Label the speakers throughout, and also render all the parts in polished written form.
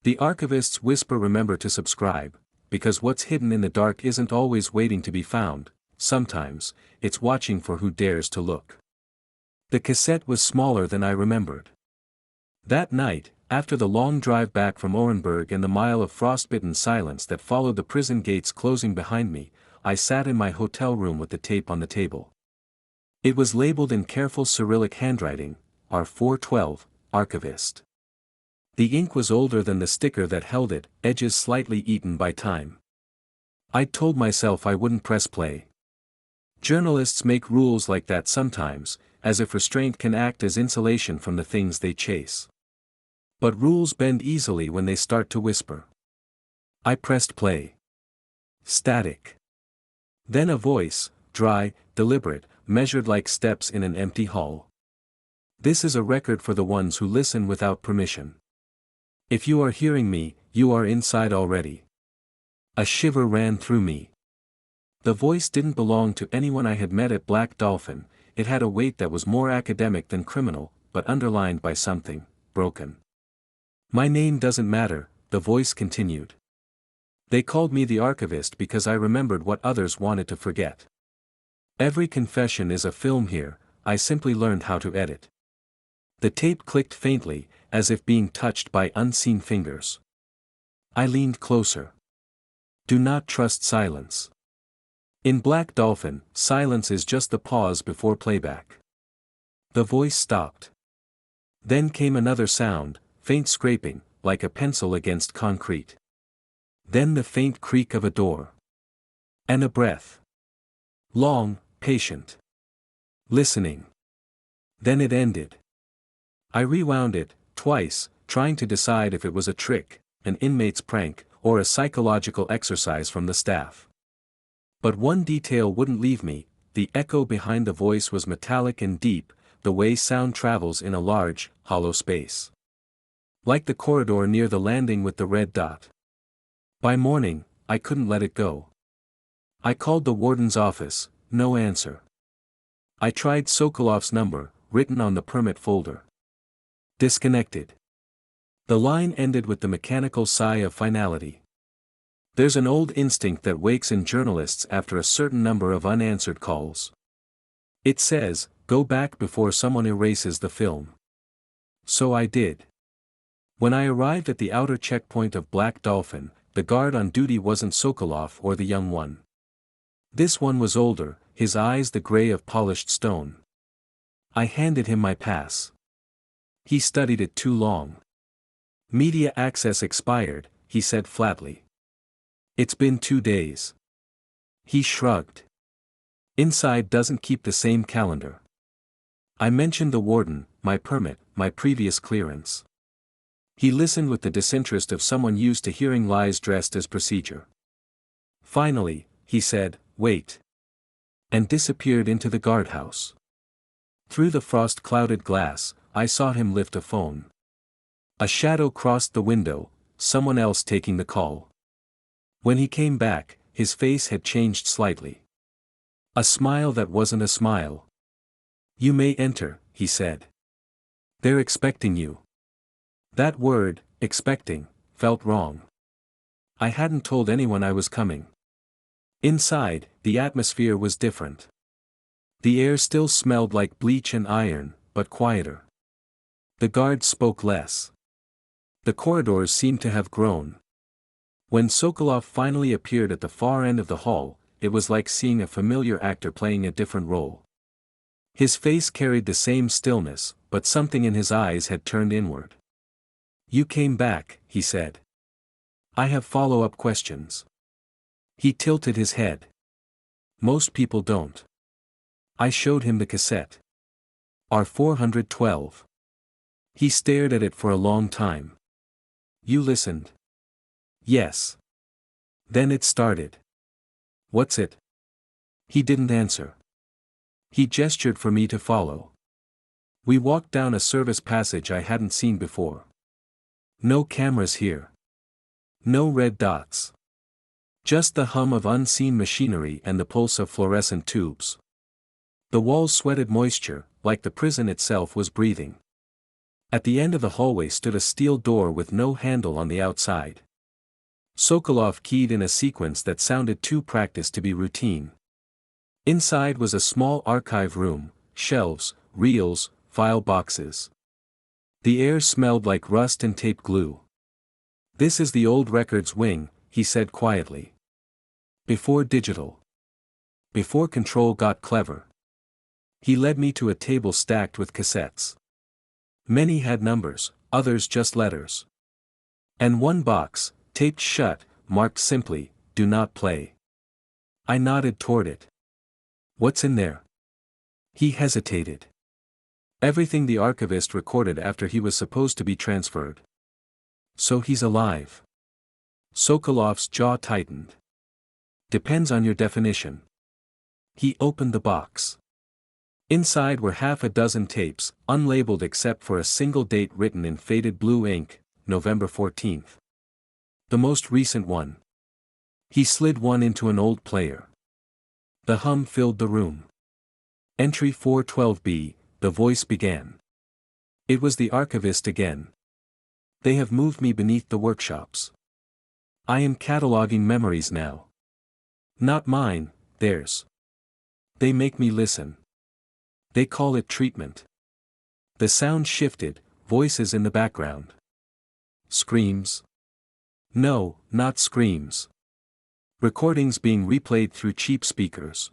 Speaker 1: The Archivists whisper remember to subscribe, because what's hidden in the dark isn't always waiting to be found, sometimes, it's watching for who dares to look. The cassette was smaller than I remembered. That night, after the long drive back from Orenburg and the mile of frostbitten silence that followed the prison gates closing behind me, I sat in my hotel room with the tape on the table. It was labeled in careful Cyrillic handwriting, R412, Archivist. The ink was older than the sticker that held it, edges slightly eaten by time. I'd told myself I wouldn't press play. Journalists make rules like that sometimes, as if restraint can act as insulation from the things they chase. But rules bend easily when they start to whisper. I pressed play. Static. Then a voice, dry, deliberate, measured like steps in an empty hall. This is a record for the ones who listen without permission. If you are hearing me, you are inside already. A shiver ran through me. The voice didn't belong to anyone I had met at Black Dolphin, it had a weight that was more academic than criminal, but underlined by something, broken. My name doesn't matter, the voice continued. They called me the Archivist because I remembered what others wanted to forget. Every confession is a film here, I simply learned how to edit. The tape clicked faintly, as if being touched by unseen fingers. I leaned closer. Do not trust silence. In Black Dolphin, silence is just the pause before playback. The voice stopped. Then came another sound, faint scraping, like a pencil against concrete. Then the faint creak of a door. And a breath. Long, patient. Listening. Then it ended. I rewound it, twice, trying to decide if it was a trick, an inmate's prank, or a psychological exercise from the staff. But one detail wouldn't leave me, the echo behind the voice was metallic and deep, the way sound travels in a large, hollow space. Like the corridor near the landing with the red dot. By morning, I couldn't let it go. I called the warden's office, no answer. I tried Sokolov's number, written on the permit folder. Disconnected. The line ended with the mechanical sigh of finality. There's an old instinct that wakes in journalists after a certain number of unanswered calls. It says, go back before someone erases the film. So I did. When I arrived at the outer checkpoint of Black Dolphin, the guard on duty wasn't Sokolov or the young one. This one was older, his eyes the gray of polished stone. I handed him my pass. He studied it too long. Media access expired, he said flatly. It's been 2 days. He shrugged. Inside doesn't keep the same calendar. I mentioned the warden, my permit, my previous clearance. He listened with the disinterest of someone used to hearing lies dressed as procedure. Finally, he said, wait. And disappeared into the guardhouse. Through the frost-clouded glass, I saw him lift a phone. A shadow crossed the window, someone else taking the call. When he came back, his face had changed slightly. A smile that wasn't a smile. You may enter, he said. They're expecting you. That word, expecting, felt wrong. I hadn't told anyone I was coming. Inside, the atmosphere was different. The air still smelled like bleach and iron, but quieter. The guards spoke less. The corridors seemed to have grown. When Sokolov finally appeared at the far end of the hall, it was like seeing a familiar actor playing a different role. His face carried the same stillness, but something in his eyes had turned inward. You came back, he said. I have follow-up questions. He tilted his head. Most people don't. I showed him the cassette. R412. He stared at it for a long time. You listened? Yes. Then it started. What's it? He didn't answer. He gestured for me to follow. We walked down a service passage I hadn't seen before. No cameras here. No red dots. Just the hum of unseen machinery and the pulse of fluorescent tubes. The walls sweated moisture, like the prison itself was breathing. At the end of the hallway stood a steel door with no handle on the outside. Sokolov keyed in a sequence that sounded too practiced to be routine. Inside was a small archive room, shelves, reels, file boxes. The air smelled like rust and tape glue. "This is the old records wing," he said quietly. "Before digital. Before control got clever." He led me to a table stacked with cassettes. Many had numbers, others just letters. And one box, taped shut, marked simply, "Do not play." I nodded toward it. "What's in there?" He hesitated. "Everything the archivist recorded after he was supposed to be transferred." "So he's alive?" Sokolov's jaw tightened. "Depends on your definition." He opened the box. Inside were half a dozen tapes, unlabeled except for a single date written in faded blue ink, November 14th. The most recent one. He slid one into an old player. The hum filled the room. "Entry 412B, the voice began. It was the archivist again. "They have moved me beneath the workshops. I am cataloging memories now. Not mine, theirs. They make me listen. They call it treatment." The sound shifted, voices in the background. Screams? No, not screams. Recordings being replayed through cheap speakers.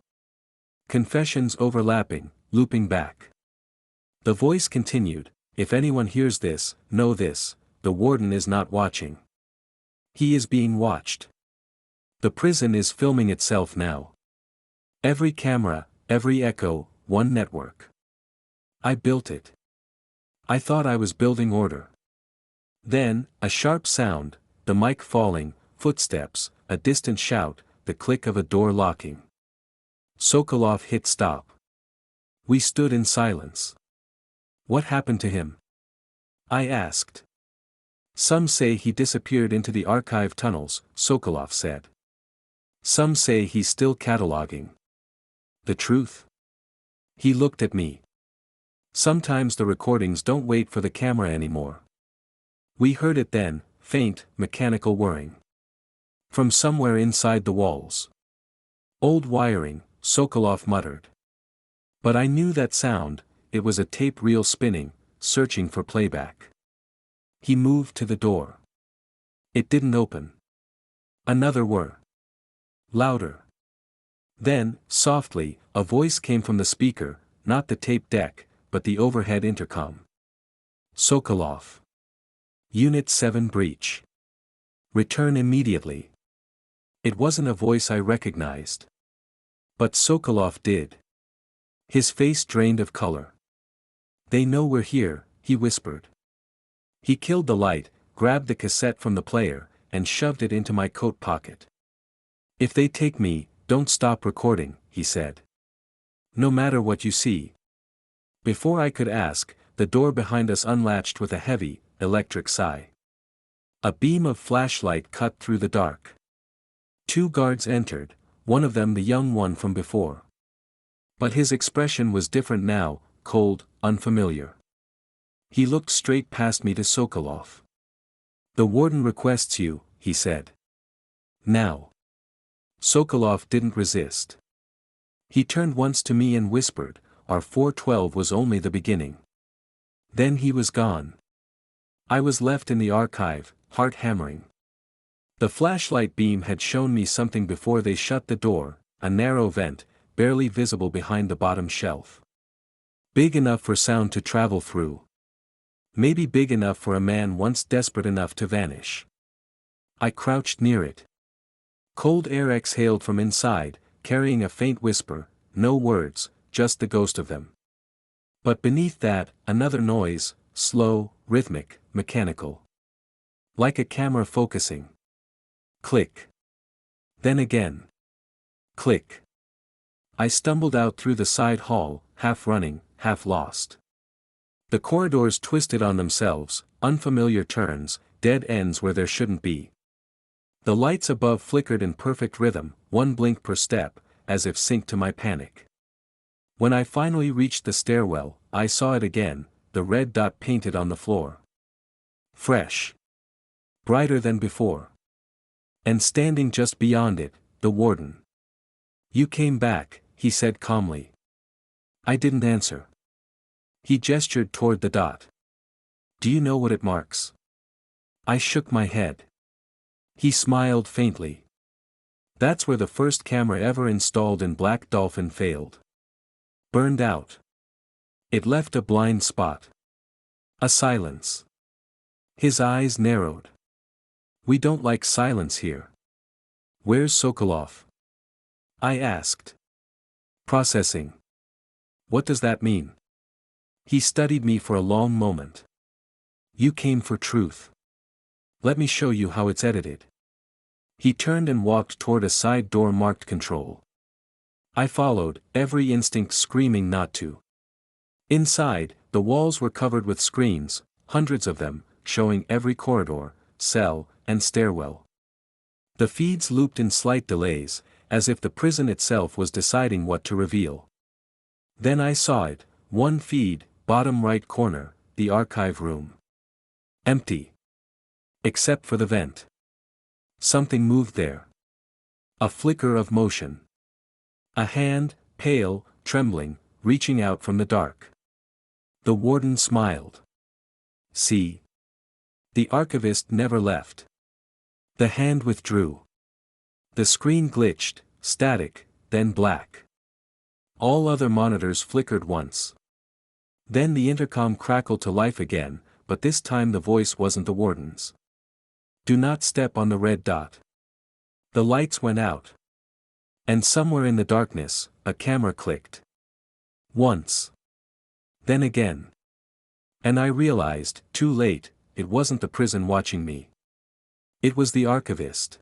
Speaker 1: Confessions overlapping, looping back. The voice continued, "If anyone hears this, know this, the warden is not watching. He is being watched. The prison is filming itself now. Every camera, every echo, one network. I built it. I thought I was building order." Then, a sharp sound, the mic falling, footsteps, a distant shout, the click of a door locking. Sokolov hit stop. We stood in silence. "What happened to him?" I asked. "Some say he disappeared into the archive tunnels," Sokolov said. "Some say he's still cataloging." "The truth?" He looked at me. "Sometimes the recordings don't wait for the camera anymore." We heard it then, faint, mechanical whirring. From somewhere inside the walls. "Old wiring," Sokolov muttered. But I knew that sound, it was a tape reel spinning, searching for playback. He moved to the door. It didn't open. Another whir. Louder. Then, softly, a voice came from the speaker, not the tape deck, but the overhead intercom. "Sokolov. Unit 7 breach. Return immediately." It wasn't a voice I recognized. But Sokolov did. His face drained of color. "They know we're here," he whispered. He killed the light, grabbed the cassette from the player, and shoved it into my coat pocket. "If they take me, don't stop recording," he said. "No matter what you see." Before I could ask, the door behind us unlatched with a heavy, electric sigh. A beam of flashlight cut through the dark. 2 guards entered, one of them the young one from before. But his expression was different now, cold, unfamiliar. He looked straight past me to Sokolov. "The warden requests you," he said. "Now." Sokolov didn't resist. He turned once to me and whispered, "Our 412 was only the beginning." Then he was gone. I was left in the archive, heart hammering. The flashlight beam had shown me something before they shut the door, a narrow vent, barely visible behind the bottom shelf. Big enough for sound to travel through. Maybe big enough for a man once desperate enough to vanish. I crouched near it. Cold air exhaled from inside, carrying a faint whisper, no words, just the ghost of them. But beneath that, another noise, slow, rhythmic, mechanical. Like a camera focusing. Click. Then again. Click. I stumbled out through the side hall, half running, half lost. The corridors twisted on themselves, unfamiliar turns, dead ends where there shouldn't be. The lights above flickered in perfect rhythm, one blink per step, as if synced to my panic. When I finally reached the stairwell, I saw it again, the red dot painted on the floor. Fresh. Brighter than before. And standing just beyond it, the warden. "You came back," he said calmly. I didn't answer. He gestured toward the dot. "Do you know what it marks?" I shook my head. He smiled faintly. "That's where the first camera ever installed in Black Dolphin failed. Burned out. It left a blind spot." A silence. His eyes narrowed. "We don't like silence here. Where's Sokolov?" I asked. "Processing." "What does that mean?" He studied me for a long moment. "You came for truth. Let me show you how it's edited." He turned and walked toward a side door marked control. I followed, every instinct screaming not to. Inside, the walls were covered with screens, hundreds of them, showing every corridor, cell, and stairwell. The feeds looped in slight delays, as if the prison itself was deciding what to reveal. Then I saw it, one feed, bottom right corner, the archive room. Empty. Except for the vent. Something moved there. A flicker of motion. A hand, pale, trembling, reaching out from the dark. The warden smiled. "See? The archivist never left." The hand withdrew. The screen glitched, static, then black. All other monitors flickered once. Then the intercom crackled to life again, but this time the voice wasn't the warden's. "Do not step on the red dot." The lights went out. And somewhere in the darkness, a camera clicked. Once. Then again. And I realized, too late, it wasn't the prison watching me. It was the archivist.